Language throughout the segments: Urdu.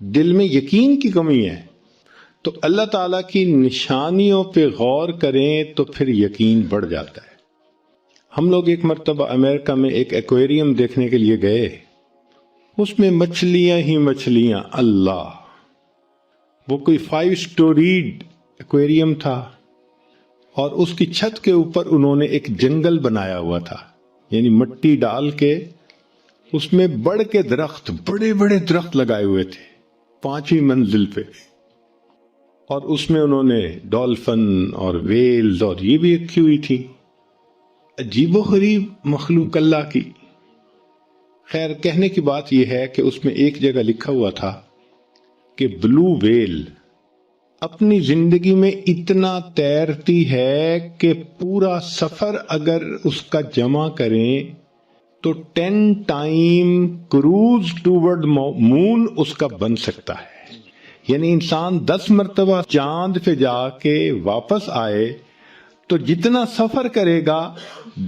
دل میں یقین کی کمی ہے تو اللہ تعالیٰ کی نشانیوں پہ غور کریں تو پھر یقین بڑھ جاتا ہے۔ ہم لوگ ایک مرتبہ امریکہ میں ایک ایکویریم دیکھنے کے لیے گئے، اس میں مچھلیاں ہی مچھلیاں، اللہ! وہ کوئی 5 سٹوریڈ ایکویریم تھا اور اس کی چھت کے اوپر انہوں نے ایک جنگل بنایا ہوا تھا، یعنی مٹی ڈال کے اس میں بڑھ کے درخت، بڑے بڑے درخت لگائے ہوئے تھے 5ویں منزل پہ، اور اس میں انہوں نے ڈولفن اور ویلز اور یہ بھی رکھی ہوئی تھی۔ عجیب و غریب مخلوق اللہ کی۔ خیر، کہنے کی بات یہ ہے کہ اس میں ایک جگہ لکھا ہوا تھا کہ بلو ویل اپنی زندگی میں اتنا تیرتی ہے کہ پورا سفر اگر اس کا جمع کریں تو 10 ٹائم کروز ٹوورڈ مون اس کا بن سکتا ہے۔ یعنی انسان 10 مرتبہ چاند پہ جا کے واپس آئے تو جتنا سفر کرے گا،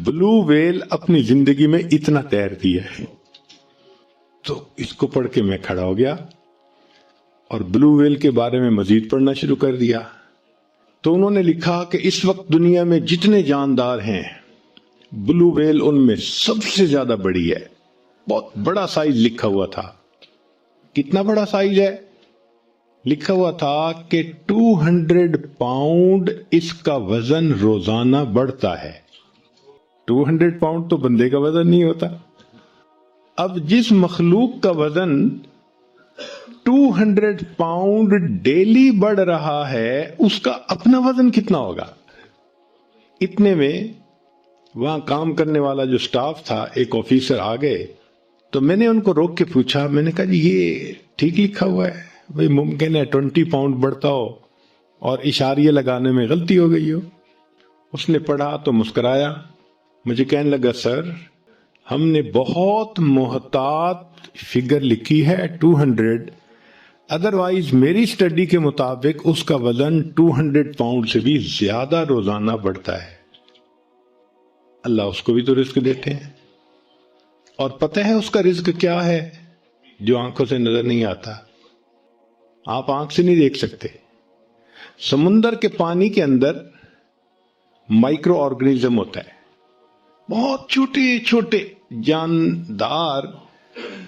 بلو ویل اپنی زندگی میں اتنا تیرتی ہے۔ تو اس کو پڑھ کے میں کھڑا ہو گیا اور بلو ویل کے بارے میں مزید پڑھنا شروع کر دیا۔ تو انہوں نے لکھا کہ اس وقت دنیا میں جتنے جاندار ہیں، بلو ویل ان میں سب سے زیادہ بڑی ہے۔ بہت بڑا سائز لکھا ہوا تھا۔ کتنا بڑا سائز ہے؟ لکھا ہوا تھا کہ 200 پاؤنڈ اس کا وزن روزانہ بڑھتا ہے۔ 200 پاؤنڈ تو بندے کا وزن نہیں ہوتا۔ اب جس مخلوق کا وزن 200 پاؤنڈ ڈیلی بڑھ رہا ہے، اس کا اپنا وزن کتنا ہوگا؟ اتنے میں وہاں کام کرنے والا جو سٹاف تھا، ایک آفیسر آ گئے، تو میں نے ان کو روک کے پوچھا، میں نے کہا جی یہ ٹھیک لکھا ہوا ہے؟ بھئی ممکن ہے 20 پاؤنڈ بڑھتا ہو اور اشاریہ لگانے میں غلطی ہو گئی ہو۔ اس نے پڑھا تو مسکرایا، مجھے کہنے لگا سر ہم نے بہت محتاط فگر لکھی ہے 200، ادروائز میری سٹڈی کے مطابق اس کا وزن 200 پاؤنڈ سے بھی زیادہ روزانہ بڑھتا ہے۔ اللہ اس کو بھی تو رزق دیتے ہیں، اور پتہ ہے اس کا رزق کیا ہے جو آنکھوں سے نظر نہیں آتا، آپ آنکھ سے نہیں دیکھ سکتے۔ سمندر کے پانی کے اندر مائکرو آرگنزم ہوتا ہے، بہت چھوٹے چھوٹے جاندار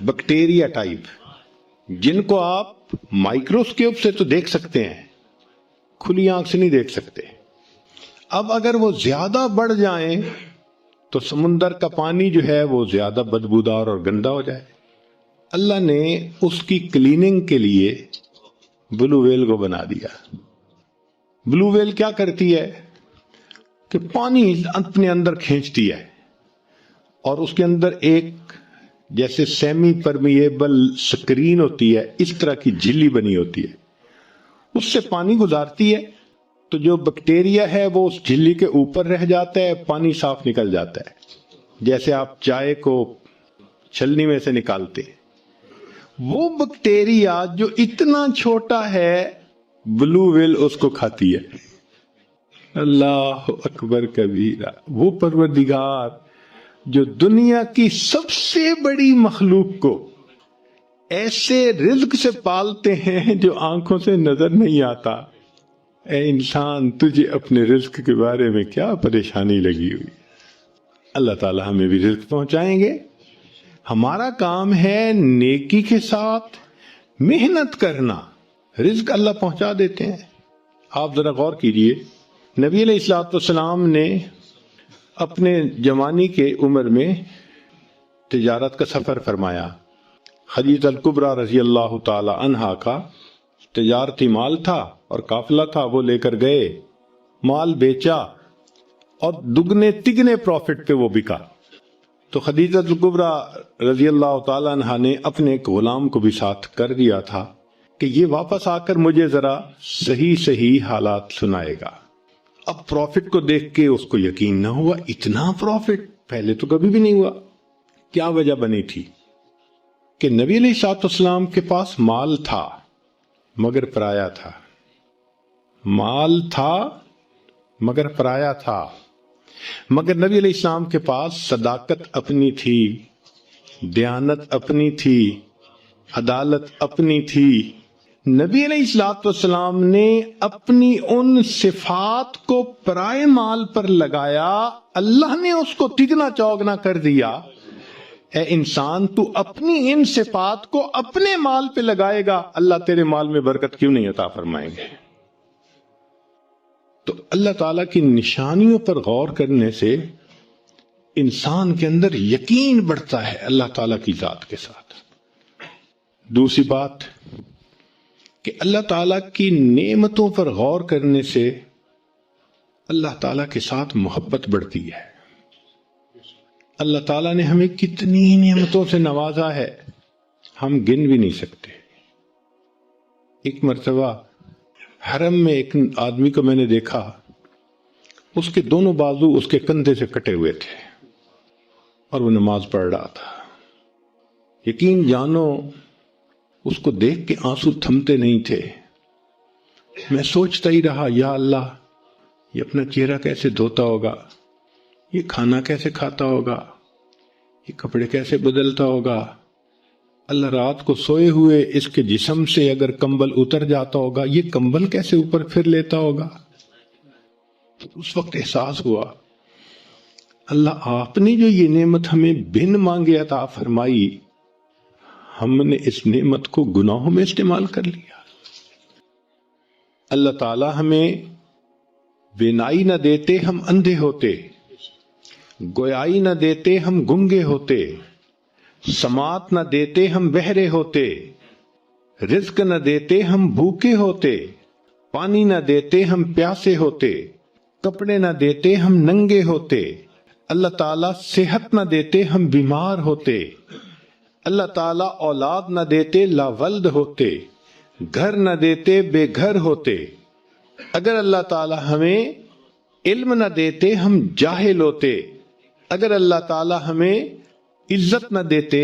بیکٹیریا ٹائپ، جن کو آپ مائکروسکوپ سے تو دیکھ سکتے ہیں، کھلی آنکھ سے نہیں دیکھ سکتے۔ اب اگر وہ زیادہ بڑھ جائیں تو سمندر کا پانی جو ہے وہ زیادہ بدبودار اور گندا ہو جائے۔ اللہ نے اس کی کلیننگ کے لیے بلو ویل کو بنا دیا۔ بلو ویل کیا کرتی ہے کہ پانی اپنے اندر کھینچتی ہے، اور اس کے اندر ایک جیسے سیمی پرمیبل سکرین ہوتی ہے، اس طرح کی جھلی بنی ہوتی ہے، اس سے پانی گزارتی ہے تو جو بیکٹیریا ہے وہ اس جھلی کے اوپر رہ جاتا ہے، پانی صاف نکل جاتا ہے، جیسے آپ چائے کو چھلنی میں سے نکالتے ہیں۔ وہ بیکٹیریا جو اتنا چھوٹا ہے، بلو ویل اس کو کھاتی ہے۔ اللہ اکبر کبیرہ۔ وہ پروردگار جو دنیا کی سب سے بڑی مخلوق کو ایسے رزق سے پالتے ہیں جو آنکھوں سے نظر نہیں آتا، اے انسان تجھے اپنے رزق کے بارے میں کیا پریشانی لگی ہوئی؟ اللہ تعالی ہمیں بھی رزق پہنچائیں گے۔ ہمارا کام ہے نیکی کے ساتھ محنت کرنا، رزق اللہ پہنچا دیتے ہیں۔ آپ ذرا غور کیجئے، نبی علیہ الصلوۃ والسلام نے اپنے جوانی کے عمر میں تجارت کا سفر فرمایا۔ خدیجہ الکبریٰ رضی اللہ تعالی عنہا کا تجارتی مال تھا اور قافلہ تھا، وہ لے کر گئے، مال بیچا اور دگنے تگنے پروفٹ پہ وہ بکا۔ تو خدیجہ الکبریٰ رضی اللہ تعالی عنہا نے اپنے ایک غلام کو بھی ساتھ کر دیا تھا کہ یہ واپس آ کر مجھے ذرا صحیح حالات سنائے گا۔ اب پروفٹ کو دیکھ کے اس کو یقین نہ ہوا، اتنا پروفٹ پہلے تو کبھی بھی نہیں ہوا۔ کیا وجہ بنی تھی کہ نبی علیہ الصلوۃ والسلام کے پاس مال تھا مگر پرایا تھا، مال تھا مگر پرایا تھا، مگر نبی علیہ السلام کے پاس صداقت اپنی تھی، دیانت اپنی تھی، عدالت اپنی تھی. نبی علیہ الصلوۃ والسلام نے اپنی ان صفات کو پرائے مال پر لگایا، اللہ نے اس کو تگنا چوگنا کر دیا. اے انسان، تو اپنی ان صفات کو اپنے مال پہ لگائے گا، اللہ تیرے مال میں برکت کیوں نہیں عطا فرمائیں گے؟ تو اللہ تعالیٰ کی نشانیوں پر غور کرنے سے انسان کے اندر یقین بڑھتا ہے اللہ تعالیٰ کی ذات کے ساتھ. دوسری بات کہ اللہ تعالیٰ کی نعمتوں پر غور کرنے سے اللہ تعالیٰ کے ساتھ محبت بڑھتی ہے. اللہ تعالیٰ نے ہمیں کتنی نعمتوں سے نوازا ہے، ہم گن بھی نہیں سکتے. ایک مرتبہ حرم میں ایک آدمی کو میں نے دیکھا، اس کے دونوں بازو اس کے کندھے سے کٹے ہوئے تھے اور وہ نماز پڑھ رہا تھا. یقین جانو اس کو دیکھ کے آنسو تھمتے نہیں تھے. میں سوچتا ہی رہا، یا اللہ، یہ اپنا چہرہ کیسے دھوتا ہوگا، یہ کھانا کیسے کھاتا ہوگا، یہ کپڑے کیسے بدلتا ہوگا. اللہ رات کو سوئے ہوئے اس کے جسم سے اگر کمبل اتر جاتا ہوگا، یہ کمبل کیسے اوپر پھر لیتا ہوگا. اس وقت احساس ہوا، اللہ آپ نے جو یہ نعمت ہمیں بن مانگے عطا فرمائی، ہم نے اس نعمت کو گناہوں میں استعمال کر لیا. اللہ تعالی ہمیں بینائی نہ دیتے ہم اندھے ہوتے، گویائی نہ دیتے ہم گنگے ہوتے، سماعت نہ دیتے ہم بہرے ہوتے، رزق نہ دیتے ہم بھوکے ہوتے، پانی نہ دیتے ہم پیاسے ہوتے، کپڑے نہ دیتے ہم ننگے ہوتے، اللہ تعالیٰ صحت نہ دیتے ہم بیمار ہوتے، اللہ تعالیٰ اولاد نہ دیتے لاولد ہوتے، گھر نہ دیتے بے گھر ہوتے. اگر اللہ تعالیٰ ہمیں علم نہ دیتے ہم جاہل ہوتے، اگر اللہ تعالیٰ ہمیں عزت نہ دیتے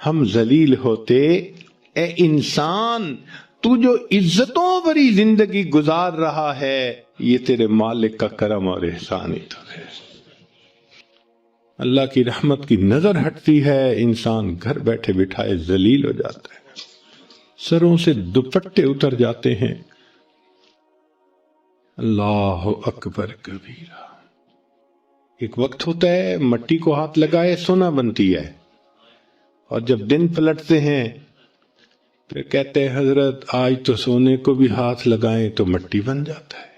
ہم ذلیل ہوتے. اے انسان، تو جو عزتوں بھری زندگی گزار رہا ہے، یہ تیرے مالک کا کرم اور احسان ہی تو ہے. اللہ کی رحمت کی نظر ہٹتی ہے، انسان گھر بیٹھے بٹھائے ذلیل ہو جاتا ہے، سروں سے دوپٹے اتر جاتے ہیں. اللہ اکبر کبیرہ. ایک وقت ہوتا ہے مٹی کو ہاتھ لگائے سونا بنتی ہے، اور جب دن پلٹتے ہیں پھر کہتے ہیں حضرت آج تو سونے کو بھی ہاتھ لگائیں تو مٹی بن جاتا ہے.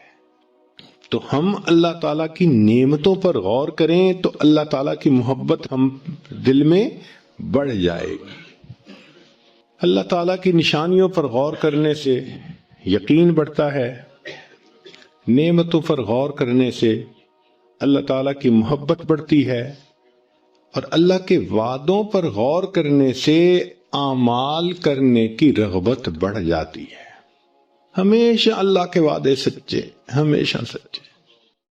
تو ہم اللہ تعالیٰ کی نعمتوں پر غور کریں تو اللہ تعالیٰ کی محبت ہم دل میں بڑھ جائے گی. اللہ تعالیٰ کی نشانیوں پر غور کرنے سے یقین بڑھتا ہے، نعمتوں پر غور کرنے سے اللہ تعالیٰ کی محبت بڑھتی ہے، اور اللہ کے وعدوں پر غور کرنے سے اعمال کرنے کی رغبت بڑھ جاتی ہے. ہمیشہ اللہ کے وعدے سچے، ہمیشہ سچے.